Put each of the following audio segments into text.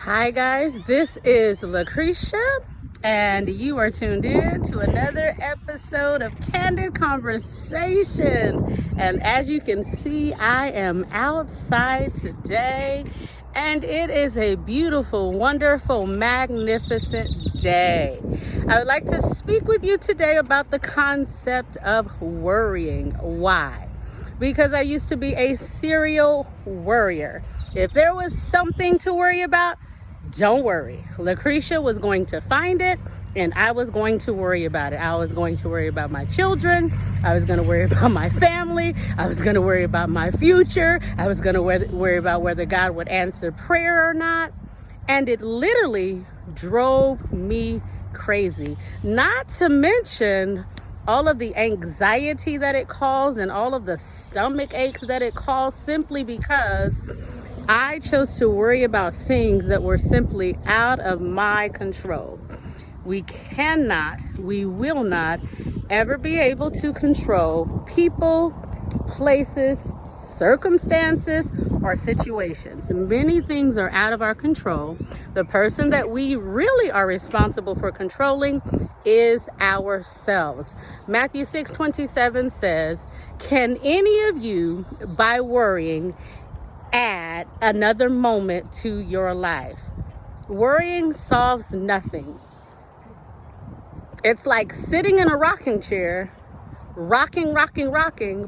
Hi guys, this is Lucretia and you are tuned in to another episode of Candid Conversations. And as you can see, I am outside today and it is a beautiful, wonderful, magnificent day. I would like to speak with you today about the concept of worrying. Why? Because I used to be a serial worrier. If there was something to worry about, don't worry. Lucretia was going to find it and I was going to worry about it. I was going to worry about my children. I was going to worry about my family. I was going to worry about my future. I was going to worry about whether God would answer prayer or not. And it literally drove me crazy. Not to mention all of the anxiety that it caused and all of the stomach aches that it caused simply because I chose to worry about things that were simply out of my control. We will not ever be able to control people, places, circumstances, or situations. Many things are out of our control. The person that we really are responsible for controlling is ourselves. Matthew 6:27 says, "Can any of you, by worrying, add another moment to your life?" Worrying solves nothing. It's like sitting in a rocking chair, rocking,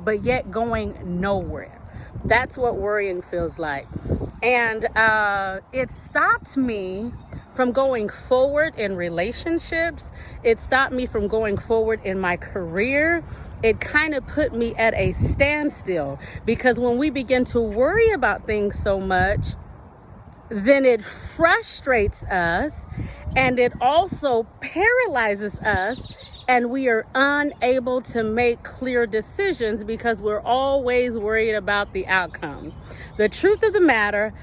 but yet going nowhere. That's what worrying feels like. And it stopped me from going forward in relationships. It stopped me from going forward in my career. It kind of put me at a standstill because when we begin to worry about things so much, then it frustrates us and it also paralyzes us, and we are unable to make clear decisions because we're always worried about the outcome. The truth of the matter,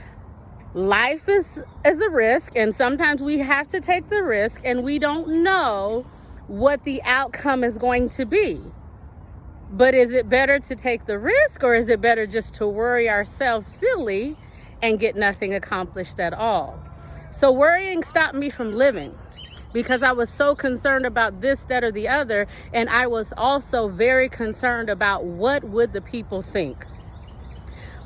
life is a risk, and sometimes we have to take the risk and we don't know what the outcome is going to be. But is it better to take the risk, or is it better just to worry ourselves silly and get nothing accomplished at all? So worrying stopped me from living because I was so concerned about this, that, or the other. And I was also very concerned about what would the people think.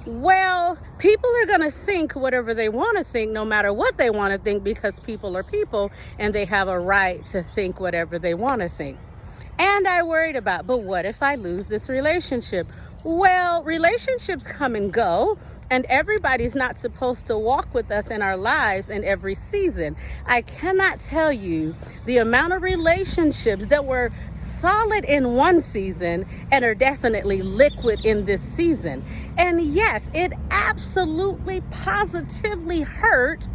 Well, people are going to think whatever they want to think, no matter what they want to think, because people are people and they have a right to think whatever they want to think. And I worried about, but what if I lose this relationship? Well, relationships come and go, and everybody's not supposed to walk with us in our lives in every season. I cannot tell you the amount of relationships that were solid in one season and are definitely liquid in this season. And yes, it absolutely, positively hurt,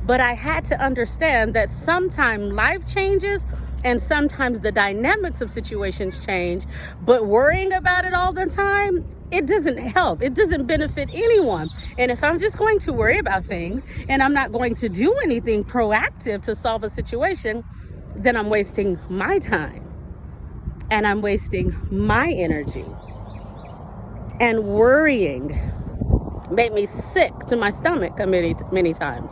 but I had to understand that sometimes life changes and sometimes the dynamics of situations change, but worrying about it all the time, it doesn't help. It doesn't benefit anyone. And if I'm just going to worry about things and I'm not going to do anything proactive to solve a situation, then I'm wasting my time and I'm wasting my energy. And worrying made me sick to my stomach many times.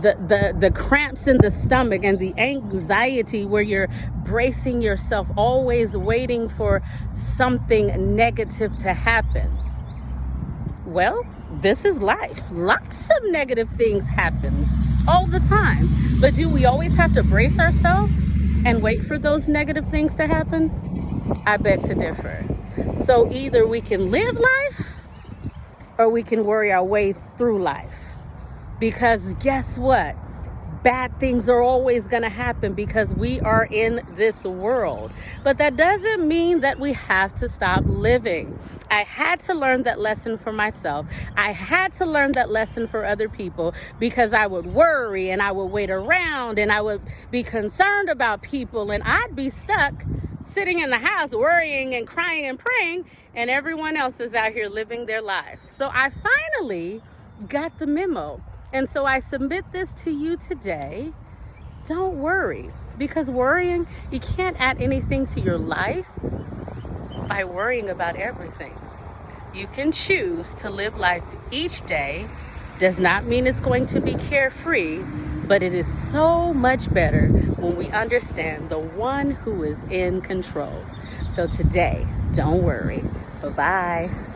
The cramps in the stomach and the anxiety where you're bracing yourself, always waiting for something negative to happen. Well, this is life. Lots of negative things happen all the time. But do we always have to brace ourselves and wait for those negative things to happen? I beg to differ. So either we can live life or we can worry our way through life. Because guess what? Bad things are always going to happen because we are in this world. But that doesn't mean that we have to stop living. I had to learn that lesson for myself. I had to learn that lesson for other people because I would worry and I would wait around and I would be concerned about people and I'd be stuck sitting in the house worrying and crying and praying, and everyone else is out here living their life. So I finally got the memo. And so I submit this to you today. Don't worry, because worrying, you can't add anything to your life by worrying about everything. You can choose to live life each day Does not mean it's going to be carefree, but it is so much better when we understand the one who is in control. So today, don't worry. Bye-bye.